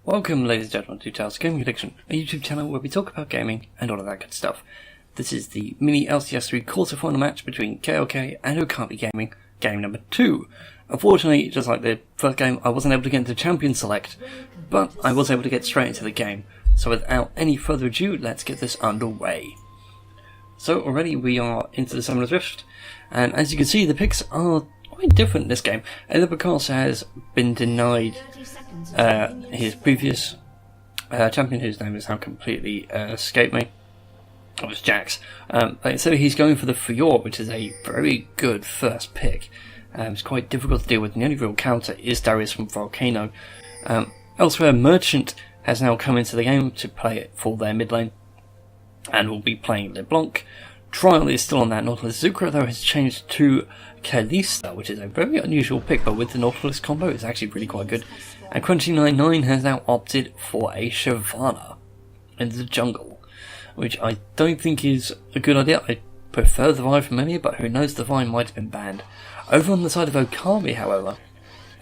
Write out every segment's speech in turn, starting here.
Welcome, ladies and gentlemen, to Tales Gaming Addiction, a YouTube channel where we talk about gaming and all of that good stuff. This is the mini LCS3 Quarter Final match between KLK and Okami Gaming, game number 2. Unfortunately, just like the first game, I wasn't able to get into Champion Select, but I was able to get straight into the game. So without any further ado, let's get this underway. So already we are into the Summoner's Rift, and as you can see, the picks are quite different in this game. Because has been denied his previous champion, whose name has now completely escaped me. It was Jax. So he's going for the Fiora, which is a very good first pick. It's quite difficult to deal with, and the only real counter is Darius from Volcano. Elsewhere, Merchant has now come into the game to play it for their mid lane, and will be playing LeBlanc. Trial is still on that Nautilus. Zucra, though, has changed to Kahled, which is a very unusual pick, but with the Nautilus combo, it's actually really quite good. And Crunchy99 has now opted for a Shyvana in the jungle, which I don't think is a good idea. I prefer the Vine from earlier, but who knows, the Vine might have been banned. Over on the side of Okami, however,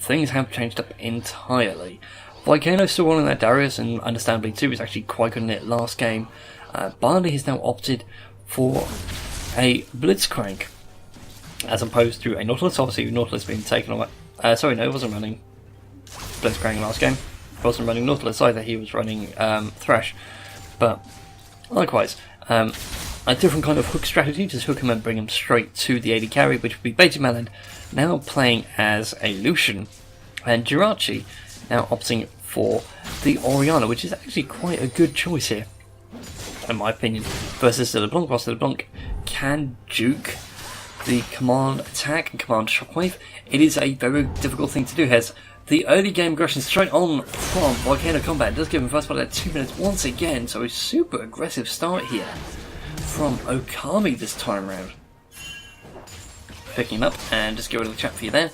things have changed up entirely. Volcano's still running that Darius, and understandably too, was actually quite good in it last game. Barley has now opted for a Blitzcrank, as opposed to a Nautilus. Obviously, Nautilus being taken away. Sorry, no, it wasn't running Blitzcrank last game. He wasn't running Nautilus either, he was running Thresh. But, likewise, a different kind of hook strategy, just hook him and bring him straight to the AD carry, which would be Beta Melon, now playing as a Lucian, and Jirachi now opting for the Orianna, which is actually quite a good choice here, in my opinion, versus the LeBlanc. Whilst the LeBlanc can juke the command attack and command shockwave, it is a very difficult thing to do. Has the early game aggression straight on from Volcano Combat. It does give him first blood at 2 minutes once again, so a super aggressive start here from Okami this time round. Picking him up, and just get rid of the chat for you there.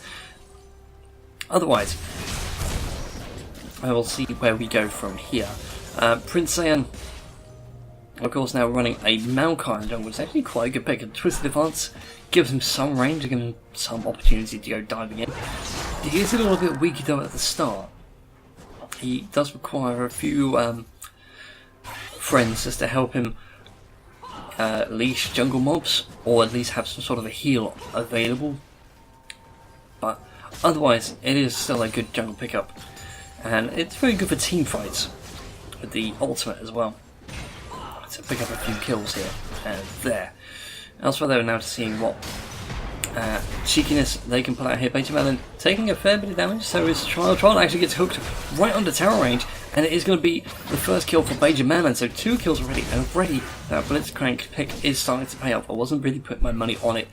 Otherwise, I will see where we go from here. Prince Saiyan, of course, now running a Maokai in jungle, which is actually quite a good pick. A Twisted Advance gives him some range, gives him some opportunity to go diving in. He is a little bit weaker though at the start. He does require a few friends just to help him leash jungle mobs, or at least have some sort of a heal available. But otherwise, it is still a good jungle pickup, and it's very good for team fights with the ultimate as well. To pick up a few kills here and there. Elsewhere, though, now seeing what cheekiness they can pull out here. Beta Melon taking a fair bit of damage, so his Trial actually gets hooked right under tower range, and it is going to be the first kill for Beta Melon. So 2 kills already, and already that Blitzcrank pick is starting to pay off. I wasn't really putting my money on it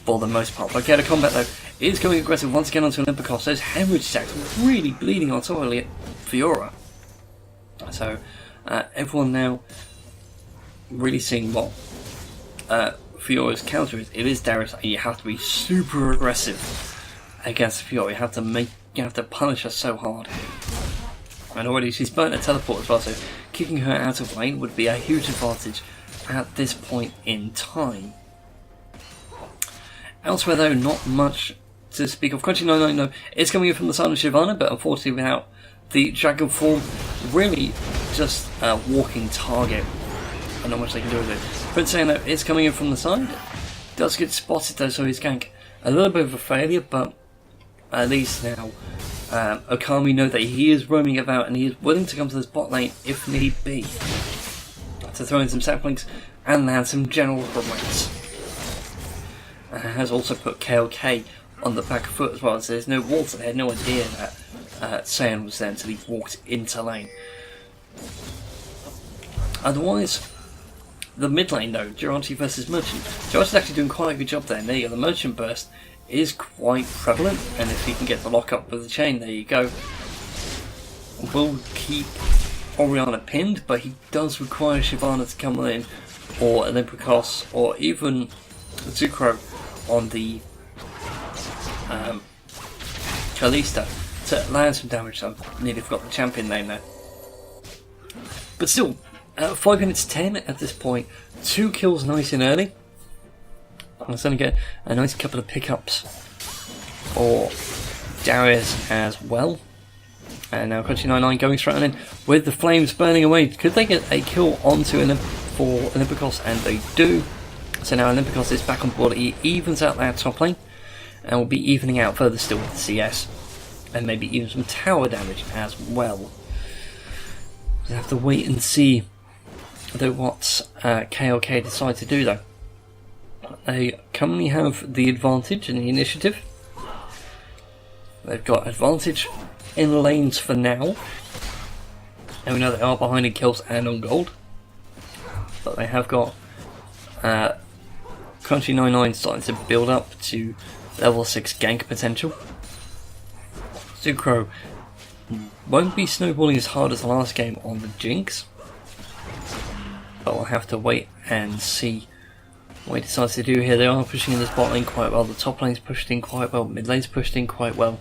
for the most part. But the combat, though, is going aggressive once again onto Olympicos. Those hemorrhage stacks really bleeding on top of Fiora. So everyone now really seeing what Fiora's counter is. It is Darius, and you have to be super aggressive against Fiora. You have to punish her so hard. And already she's burnt a teleport as well, so kicking her out of lane would be a huge advantage at this point in time. Elsewhere, though, not much to speak of. Crunchy99, though, is coming in from the side of Shyvana, but unfortunately without the dragon form, really just a walking target. And not much they can do with it. Prince Saiyan is coming in from the side. Does get spotted though, so his gank a little bit of a failure, but at least now Okami know that he is roaming about and he is willing to come to this bot lane if need be, to throw in some saplings and land some general points. Has also put KLK on the back foot as well, so there's no water. They had no idea that Saiyan was there until he walked into lane. Otherwise, the mid lane though, Jirachi versus Merchant. Jirachi's actually doing quite a good job there, and there you go, the Merchant burst is quite prevalent, and if he can get the lock up with the chain, there you go. Will keep Orianna pinned, but he does require Shyvana to come in, or Olympicos, or even Zucro on the Kalista to land some damage. I nearly forgot the champion name there. But still, 5 minutes 10 at this point, 2 kills nice and early. I'm going to get a nice couple of pickups for Darius as well. And now Country 99 going straight on in with the flames burning away. Could they get a kill onto for Olympicos? And they do. So now Olympicos is back on board. He evens out that top lane and will be evening out further still with the CS. And maybe even some tower damage as well. We'll have to wait and see what KLK decide to do though. They currently have the advantage in the initiative. They've got advantage in lanes for now. And we know they are behind in kills and on gold. But they have got Country 99 starting to build up to level 6 gank potential. Zucro won't be snowballing as hard as the last game on the Jinx. But we'll have to wait and see what he decides to do here. They are pushing in this bot lane quite well. The top lane's pushed in quite well. Mid lane's pushed in quite well.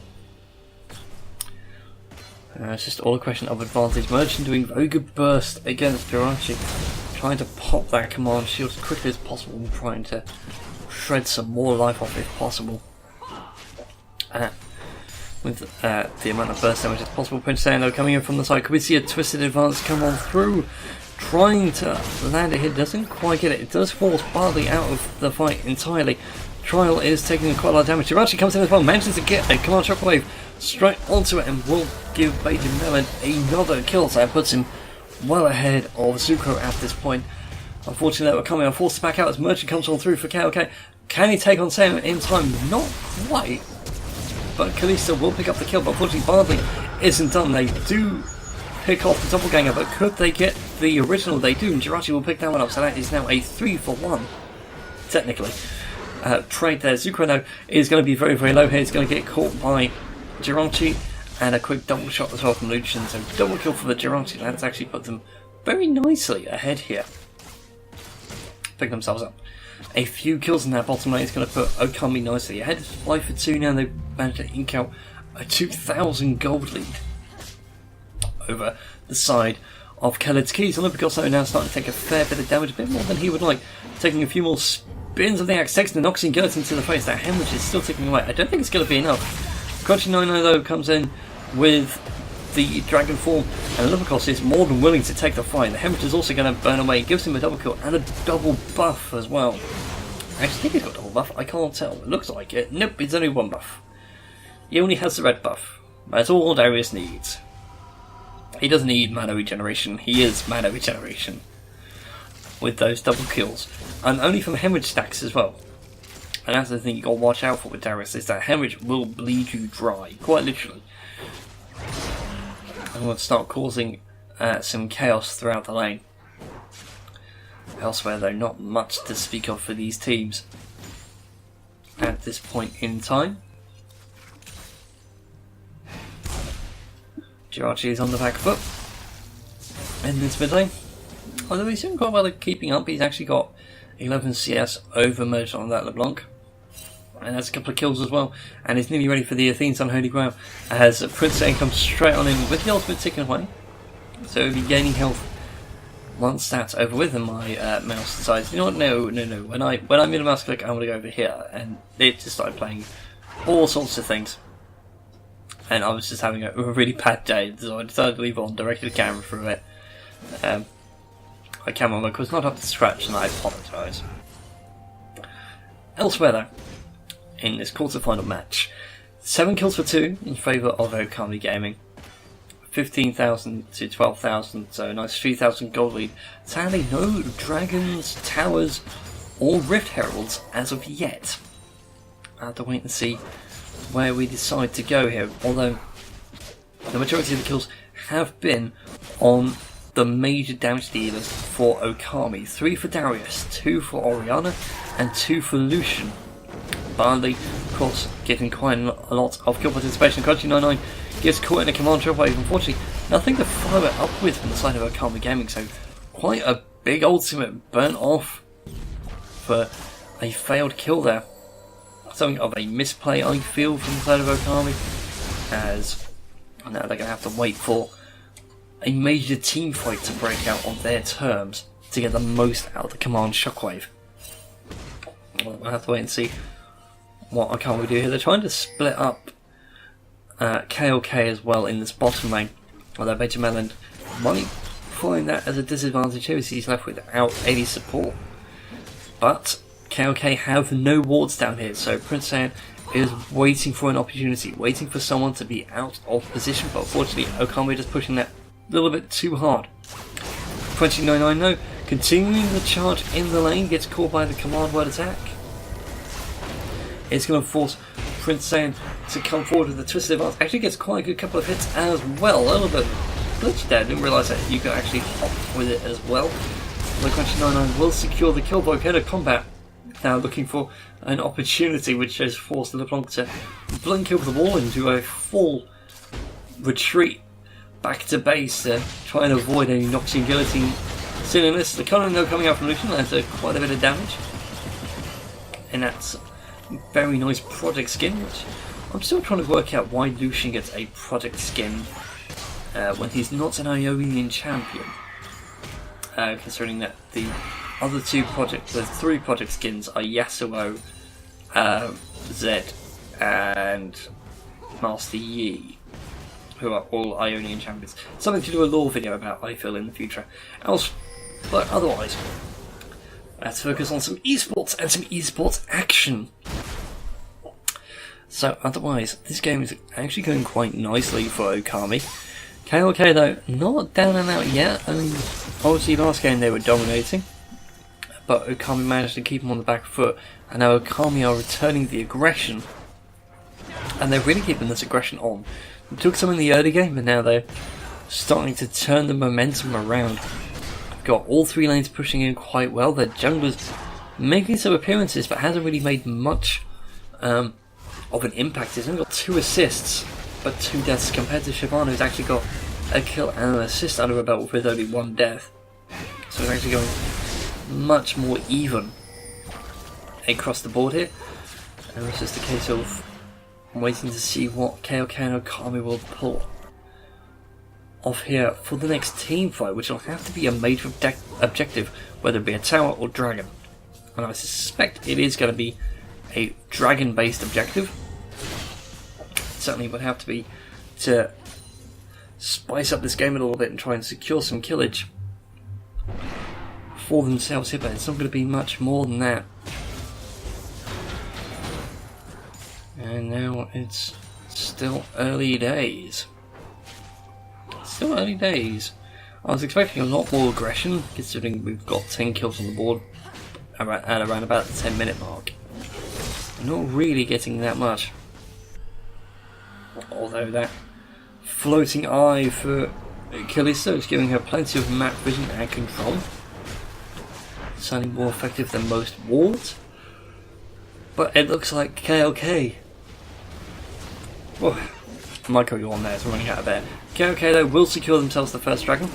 It's just all a question of advantage. Merchant doing very good burst against Jirachi. Trying to pop that command shield as quickly as possible and trying to shred some more life off if possible. With the amount of burst damage as possible. Prince saying though coming in from the side. Could we see a twisted advance come on through? Trying to land a hit, doesn't quite get it. It does force Barley out of the fight entirely. Trial is taking quite a lot of damage. Jirachi comes in as well, manages to get a command shockwave straight onto it and will give Beijing Melon another kill. So that puts him well ahead of Zuko at this point. Unfortunately, we're coming. I'm forced to back out as Merchant comes on through for KLK. Can he take on Sam in time? Not quite. But Kalista will pick up the kill. But unfortunately, Barley isn't done. They do pick off the doppelganger, but could they get the original? They do, and Jirachi will pick that one up. So that is now a 3-for-1. Technically. Trade there. Zucrano is going to be very, very low here. He's going to get caught by Jirachi. And a quick double shot as well from Lucian. So double kill for the Jirachi. That's actually put them very nicely ahead here. Pick themselves up. A few kills in that bottom lane is going to put Okami nicely ahead. It's 5-for-2 now. They managed to ink out a 2,000 gold lead over the side of Kahled's keys. Olympicos now starting to take a fair bit of damage, a bit more than he would like. Taking a few more spins of the axe, takes the Noxian Gurton to the face. That hemorrhage is still ticking away. I don't think it's going to be enough. Country 99 though comes in with the dragon form, and Olympicos is more than willing to take the fight. The hemorrhage is also going to burn away, gives him a double kill and a double buff as well. I actually think he's got a double buff, I can't tell. It looks like it. Nope, it's only one buff. He only has the red buff. That's all Darius needs. He doesn't need mana regeneration, he is mana regeneration. With those double kills. And only from hemorrhage stacks as well. And that's the thing you got to watch out for with Darius, is that hemorrhage will bleed you dry, quite literally. And will start causing some chaos throughout the lane. Elsewhere though, not much to speak of for these teams at this point in time. Jirachi is on the back foot in this mid lane. Although he's doing quite well at keeping up, he's actually got 11 CS over Merchant on that LeBlanc. And has a couple of kills as well. And is nearly ready for the Athene's Unholy Grail as Prince A comes straight on in with the ultimate ticking away. So he'll be gaining health once that's over with, and my mouse decides, you know what, no. When I'm in a mouse click, I'm going to go over here. And it just started playing all sorts of things. And I was just having a really bad day, so I decided to leave on, directed the camera through it. My camera work was not up to scratch, and I apologise. Elsewhere though, in this quarter-final match, 7 kills for 2 in favour of Okami Gaming. 15,000 to 12,000, so a nice 3,000 gold lead. Sadly, no dragons, towers, or rift heralds as of yet. I have to wait and see where we decide to go here, although the majority of the kills have been on the major damage dealers for Okami. 3 for Darius, 2 for Oriana, and 2 for Lucian. Barley, of course, getting quite a lot of kill participation. Country 99 gets caught in a command shockwave. Unfortunately, nothing to follow it up with from the side of Okami Gaming, so quite a big ultimate burnt off for a failed kill there. Something of a misplay, I feel, from the side of Okami, as now they're going to have to wait for a major team fight to break out on their terms to get the most out of the command shockwave. We'll have to wait and see what Okami do here. They're trying to split up KLK as well in this bottom lane, although Benjamin might find that as a disadvantage here as he's left without any support. But KLK have no wards down here, so Prince Saiyan is waiting for an opportunity, waiting for someone to be out of position, but unfortunately Okami just pushing that a little bit too hard. 29-9 though, continuing the charge in the lane, gets caught by the command word attack. It's going to force Prince Saiyan to come forward with the twisted advance. Actually gets quite a good couple of hits as well. A little bit glitched there, didn't realise that you could actually hop with it as well. The 29-9 will secure the kill, but of combat. Now looking for an opportunity, which has forced LeBlanc to blink over the wall into a full retreat back to base to try and avoid any Noxian Guillotine. Seeing this, the Kahled though coming out from Lucian lands quite a bit of damage. And that's a very nice project skin, which I'm still trying to work out why Lucian gets a project skin when he's not an Ionian champion. Considering that the other two projects, the three project skins are Yasuo, Zed, and Master Yi, who are all Ionian champions. Something to do a lore video about, I feel, in the future. But otherwise, let's focus on some esports and some esports action. So otherwise, this game is actually going quite nicely for Okami. KLK though, not down and out yet. I mean, obviously last game they were dominating, but Okami managed to keep them on the back foot, and now Okami are returning the aggression, and they're really keeping this aggression on. It took some in the early game, but now they're starting to turn the momentum around. Got all three lanes pushing in quite well. Their jungler's making some appearances, but hasn't really made much of an impact. He's only got 2 assists, but 2 deaths, compared to Shyvana, who's actually got a kill and an assist under her belt with only 1 death. So it's actually going much more even across the board here. And it's just a case of waiting to see what KLK and Okami will pull off here for the next team fight, which will have to be a major objective, whether it be a tower or dragon. And I suspect it is going to be a dragon based objective. Certainly would have to be to spice up this game a little bit and try and secure some killage for themselves here, but it's not going to be much more than that. And now it's still early days. Still early days. I was expecting a lot more aggression, considering we've got 10 kills on the board at around about the 10-minute mark. Not really getting that much. Although that floating eye for Kalista is giving her plenty of map vision and control. Sounding more effective than most wards. But it looks like KLK. Oh, I might go on there, it's running out of there. KLK though will secure themselves the first dragon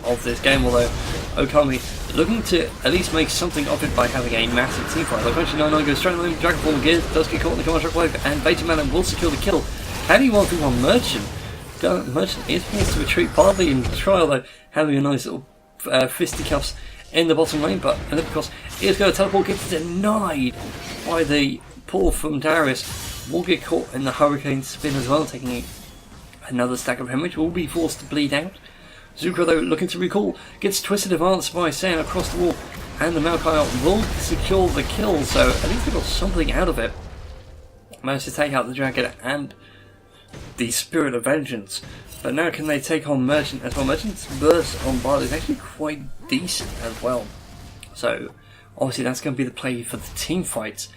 of this game, although Okami looking to at least make something of it by having a massive team fight. Like 29-9 goes straight on the Dragon Ball Gears, does get caught in the command shockwave, and Beta Man will secure the kill. Can he want to on Merchant? Merchant is forced to retreat partly in trial though, having a nice little fisticuffs in the bottom lane, but because he is going to teleport, gets denied by the pull from Darius. Will get caught in the hurricane spin as well, taking another stack of hemorrhage, will be forced to bleed out. Zuko though looking to recall, gets twisted advance by Saiyan across the wall, and the Maokai will secure the kill, so at least they got something out of it. Managed to take out the dragon and the Spirit of Vengeance, but now can they take on Merchant as well? Merchant's burst on Barley is actually quite decent as well, so obviously that's going to be the play for the team fights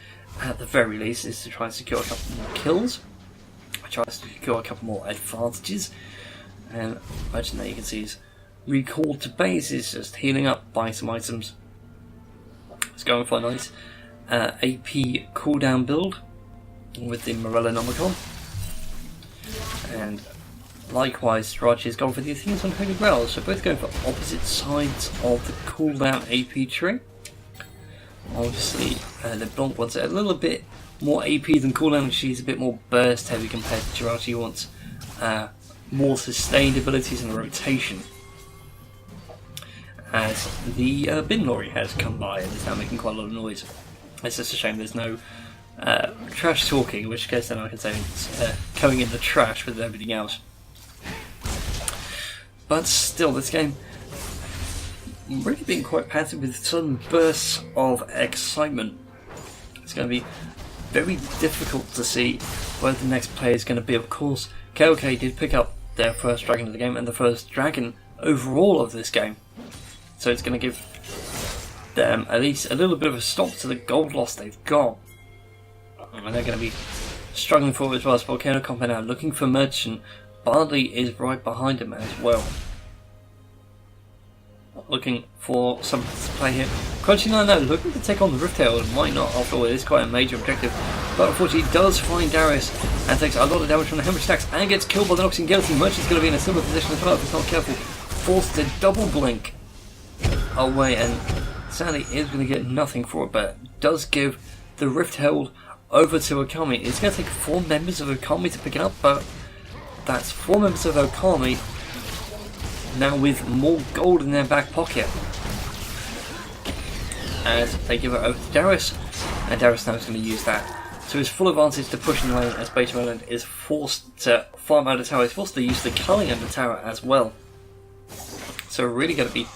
at the very least, is to try and secure a couple more kills, try to secure a couple more advantages. And Merchant that you can see is recalled to base, is just healing up, buying some items. It's going for a nice AP cooldown build with the Morella Nomicon. And likewise, Strachey has gone for the Athena's on Holy Grail, so both going for opposite sides of the cooldown AP tree. Obviously, LeBlanc wants a little bit more AP than cooldown, and she's a bit more burst heavy compared to Strachey, who wants more sustained abilities and rotation. As the bin lorry has come by and is now making quite a lot of noise. It's just a shame there's no trash talking, in which case then I can say it's going in the trash with everything else. But still, this game really being quite passive with sudden bursts of excitement. It's going to be very difficult to see where the next player is going to be. Of course, KLK did pick up their first dragon of the game and the first dragon overall of this game. So it's going to give them at least a little bit of a stop to the gold loss they've got. And they're going to be struggling forward as well as Volcano Compa now looking for Merchant. Barley is right behind him as well. Looking for something to play here. Crunchy 9 now looking to take on the Rift Herald. Might not, after all, it is quite a major objective. But unfortunately he does find Darius and takes a lot of damage from the hemorrhage attacks and gets killed by the Noxian Guillotine. Merchant's going to be in a similar position as well if he's not careful. Forced to double blink away, and sadly is going to get nothing for it, but does give the Rift Herald over to Okami. It's going to take 4 members of Okami to pick it up, but that's 4 members of Okami now with more gold in their back pocket. As they give it over to Darius, and Darius now is going to use that to his full advantage to push in the lane as Beta Island is forced to farm out the tower. He's forced to use the culling of the tower as well. So we're really going to be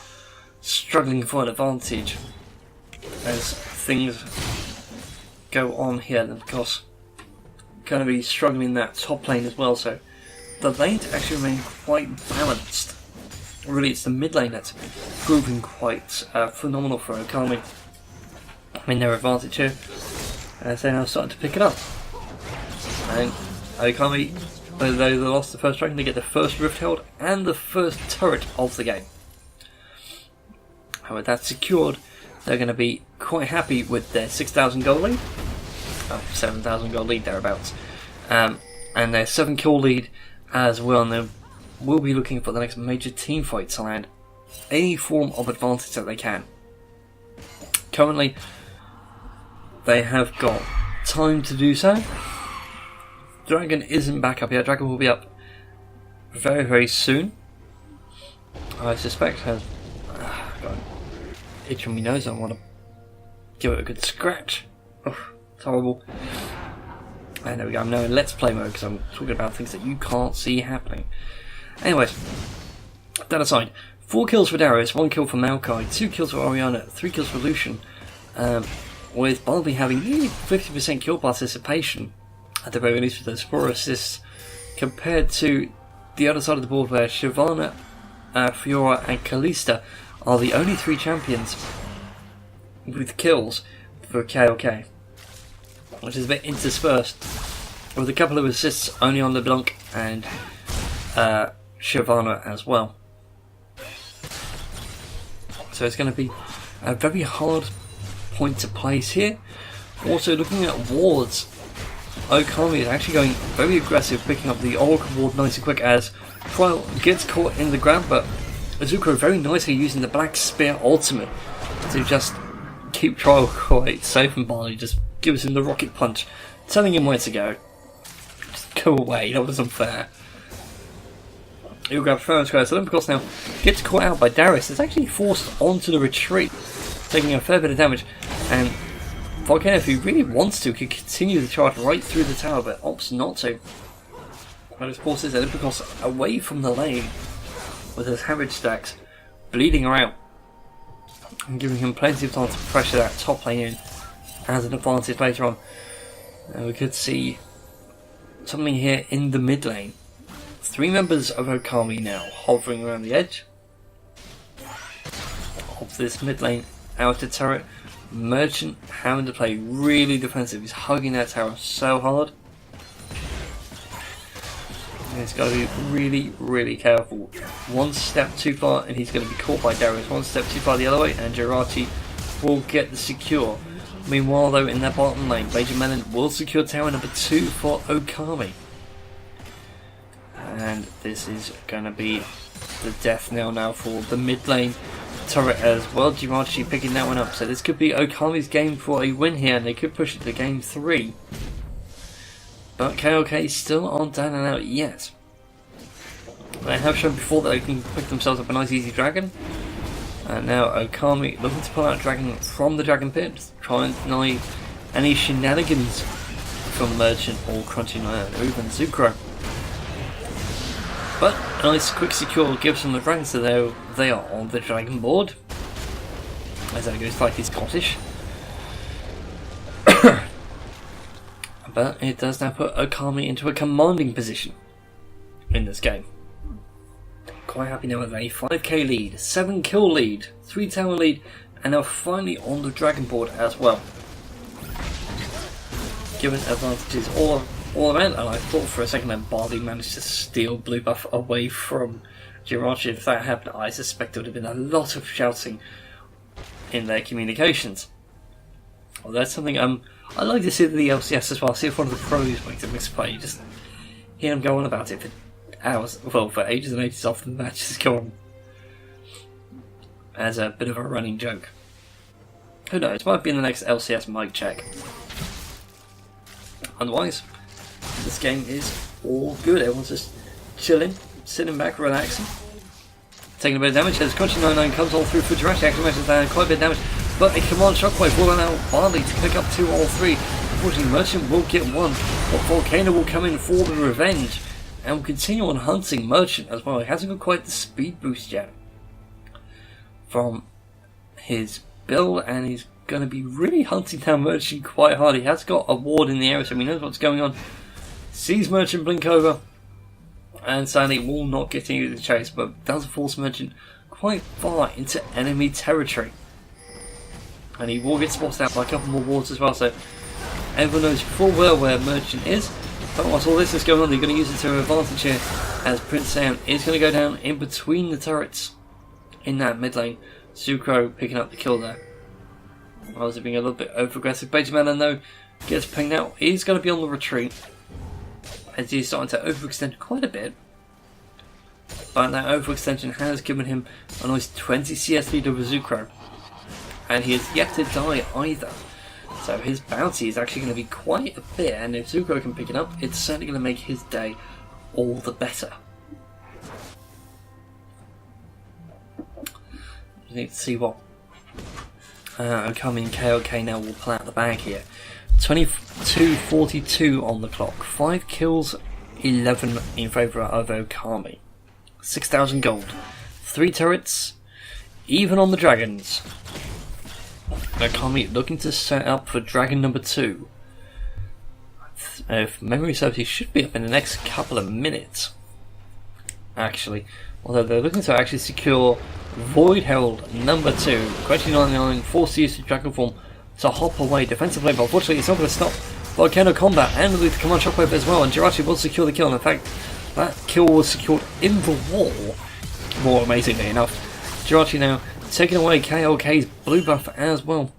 struggling for an advantage as things go on here, and of course going to be struggling in that top lane as well. So the lanes actually remain quite balanced. Really, it's the mid lane that's proving quite phenomenal for Okami. I mean, their advantage here, as they're now starting to pick it up. And Okami, although they lost the first dragon, they get the first Rift Herald and the first turret of the game. And with that secured, they're going to be quite happy with their 6,000 gold lead. 7,000 gold lead thereabouts. And their 7 kill lead as well. And they will be looking for the next major team fight to land any form of advantage that they can. Currently, they have got time to do so. Dragon isn't back up yet. Dragon will be up very, very soon. I suspect has got an itch on my nose. I want to give it a good scratch. Oh, it's horrible. And there we go. I'm now in Let's Play mode because I'm talking about things that you can't see happening. Anyways, that aside, 4 kills for Darius, 1 kill for Maokai, 2 kills for Oriana, 3 kills for Lucian, with Barley having nearly 50% kill participation, at the very least with those 4 assists, compared to the other side of the board where Shyvana, Fiora and Kalista are the only 3 champions with kills for KLK, which is a bit interspersed, with a couple of assists only on LeBlanc and Shyvana as well. So it's going to be a very hard point to place here. Also, looking at wards, Okami is actually going very aggressive, picking up the Oracle ward nice and quick as Trial gets caught in the grab, but Azuko very nicely using the Black Spear ultimate to just keep Trial quite safe, and Barley just gives him the rocket punch, telling him where to go. Just go away, that was unfair. He'll grab Throne Square, so Olympicos now gets caught out by Darius. It's actually forced onto the retreat, taking a fair bit of damage, and Volcano, if he really wants to, could continue the charge right through the tower, but opts not to. But it forces Olympicos away from the lane with his hemorrhage stacks bleeding her out, and giving him plenty of time to pressure that top lane in as an advantage later on. And we could see something here in the mid lane. 3 members of Okami now hovering around the edge of this mid lane outer turret. Merchant having to play really defensive. He's hugging that tower so hard. And he's got to be really, really careful. One step too far and he's going to be caught by Darius. One step too far the other way and Jirachi will get the secure. Meanwhile though, in that bottom lane, Major Melon will secure tower number 2 for Okami. And this is going to be the death knell now for the mid lane turret as well. Jirachi picking that one up. So this could be Okami's game for a win here, and they could push it to game 3. But KLK still aren't down and out yet. They have shown before that they can pick themselves up a nice easy dragon. And now Okami looking to pull out a dragon from the dragon pit, try and deny any shenanigans from Merchant or Crunchy Nine or even Zucro. But a nice quick secure gives them the rank, so they are on the dragon board. As that goes slightly Scottish. But it does now put Okami into a commanding position in this game. Quite happy now with a 5k lead, 7 kill lead, 3 tower lead, and now finally on the dragon board as well. Given advantages all around, and I thought for a second that Barley managed to steal blue buff away from Jirachi. If that happened, I suspect there would have been a lot of shouting in their communications. Well, that's something I like to see the LCS as well. See if one of the pros makes a misplay. You just hear them go on about it for hours, well, for ages and ages after the matches go on, as a bit of a running joke. Who knows? Might be in the next LCS mic check. Otherwise, this game is all good. Everyone's just chilling, sitting back, relaxing, taking a bit of damage. As Crunchy 99 comes all through for Jirachi, actually makes quite a bit of damage. But a command shockwave will allow Barley to pick up 2 or 3. Unfortunately, Merchant will get 1, but Volcano will come in for the revenge and will continue on hunting Merchant as well. He hasn't got quite the speed boost yet from his build, and he's going to be really hunting down Merchant quite hard. He has got a ward in the area, so he knows what's going on. Sees Merchant blink over, and sadly will not get into the chase, but does force Merchant quite far into enemy territory. And he will get spotted out by a couple more wards as well, so everyone knows full well where Merchant is. But whilst all this is going on, they're going to use it to their advantage here, as Prince Sam is going to go down in between the turrets in that mid lane. Zucro picking up the kill there. I was being a little bit over aggressive. Beijman though gets pinged out. He's going to be on the retreat, as he's starting to overextend quite a bit. But that overextension has given him a nice 20 CS lead over Zucro, and he has yet to die either. So his bounty is actually going to be quite a bit, and if Zucro can pick it up, it's certainly going to make his day all the better. We need to see what Okami and KLK now will play out the bag here. 22:42 on the clock. 5 kills, 11 in favour of Okami. 6,000 gold. 3 turrets, even on the dragons. Okami looking to set up for dragon number 2. If memory serves, he should be up in the next couple of minutes, actually. Although they're looking to actually secure Void Herald number 2. Crunchy 99 forced to use the dragon form to hop away defensively, but unfortunately it's not going to stop Volcano combat and with the command shockwave as well, and Jirachi will secure the kill. And in fact, that kill was secured in the wall, more amazingly enough. Jirachi now taking away KLK's blue buff as well.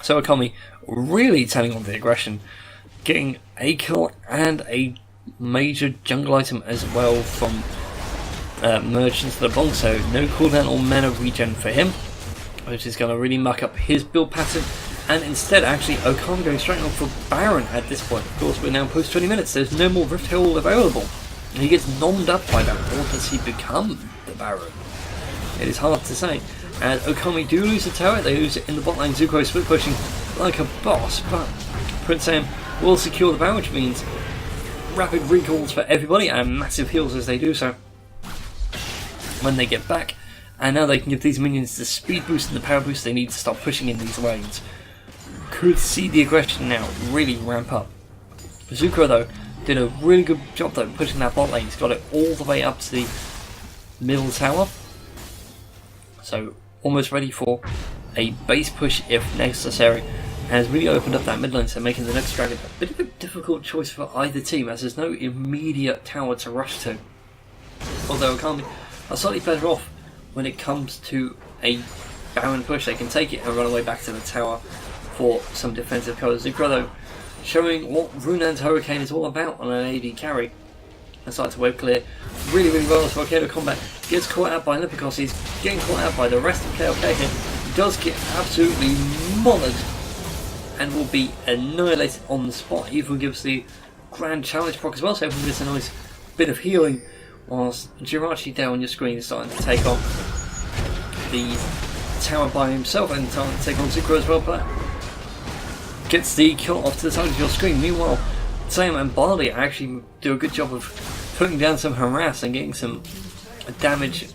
So Okami really turning on the aggression, getting a kill and a major jungle item as well from Merchants to the Bong, so no cooldown or mana regen for him, which is going to really muck up his build pattern. And instead, actually, Okami going straight on for Baron at this point. Of course, we're now post 20 minutes, there's no more Rift Herald available. He gets nommed up by that, or does he become the Baron? It is hard to say. And Okami do lose the tower, they lose it in the bot lane. Zuko split pushing like a boss, but Prince Sam will secure the Baron, which means rapid recalls for everybody and massive heals as they do so when they get back. And now they can give these minions the speed boost and the power boost they need to start pushing in these lanes. Could see the aggression now really ramp up. Zuko though did a really good job though pushing that bot lane. He's got it all the way up to the middle tower, so almost ready for a base push if necessary, and has really opened up that mid lane, so making the next dragon a bit of a difficult choice for either team, as there's no immediate tower to rush to. Although Okami are slightly better off when it comes to a Baron push. They can take it and run away back to the tower for some defensive cover. Zuko though showing what Runan's Hurricane is all about on an AD carry. And starts to wave clear really well as Volcano combat gets caught out by Olympicos. He's getting caught out by the rest of KLK here. He does get absolutely mollered and will be annihilated on the spot. Even gives the grand challenge proc as well, so everyone gets a nice bit of healing, whilst Jirachi down on your screen is starting to take on the tower by himself and starting to take on Zuko as well. But gets the kill off to the side of your screen. Meanwhile, Sam and Barley actually do a good job of putting down some harass and getting some damage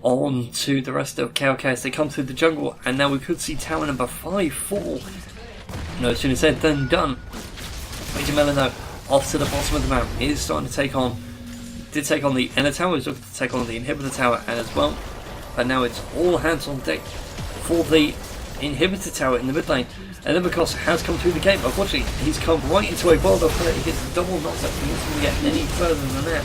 on to the rest of KLK as they come through the jungle, and now we could see tower number 5 fall. No sooner said than done. Major Melon though, off to the bottom of the map, is starting to take on the inner tower, is looking to take on the inhibitor tower as well, but now it's all hands on deck for the inhibitor tower in the mid lane. And Limbercross has come through the game. Unfortunately, he's come right into a world of hurt. He gets double knocked up. He isn't going to get any further than that.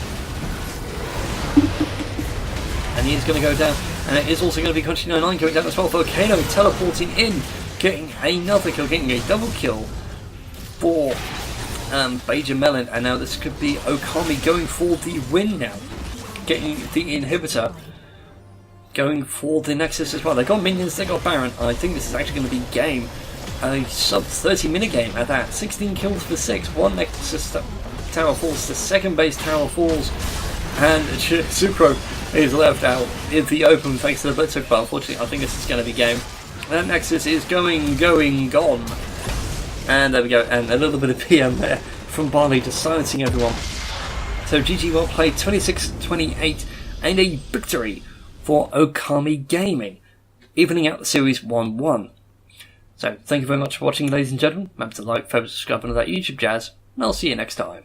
And he is going to go down. And it is also going to be Country 99 going down as well. Volcano teleporting in, getting another kill, getting a double kill for Major Melon. And now this could be Okami going for the win now, getting the inhibitor, going for the Nexus as well. They got minions, they got Baron. I think this is actually going to be game. A sub 30-minute game at that. 16 kills for 6. One Nexus tower falls, the second base tower falls, and Supro is left out in the open thanks to the Blitzhook. But unfortunately, I think this is going to be game. That Nexus is gone. And there we go. And a little bit of PM there from Barley, just silencing everyone. So GG well played, 26-28, and a victory for Okami Gaming, evening out the series 1-1. So, thank you very much for watching, ladies and gentlemen. Remember to like, favorite, subscribe, and all that YouTube jazz, and I'll see you next time.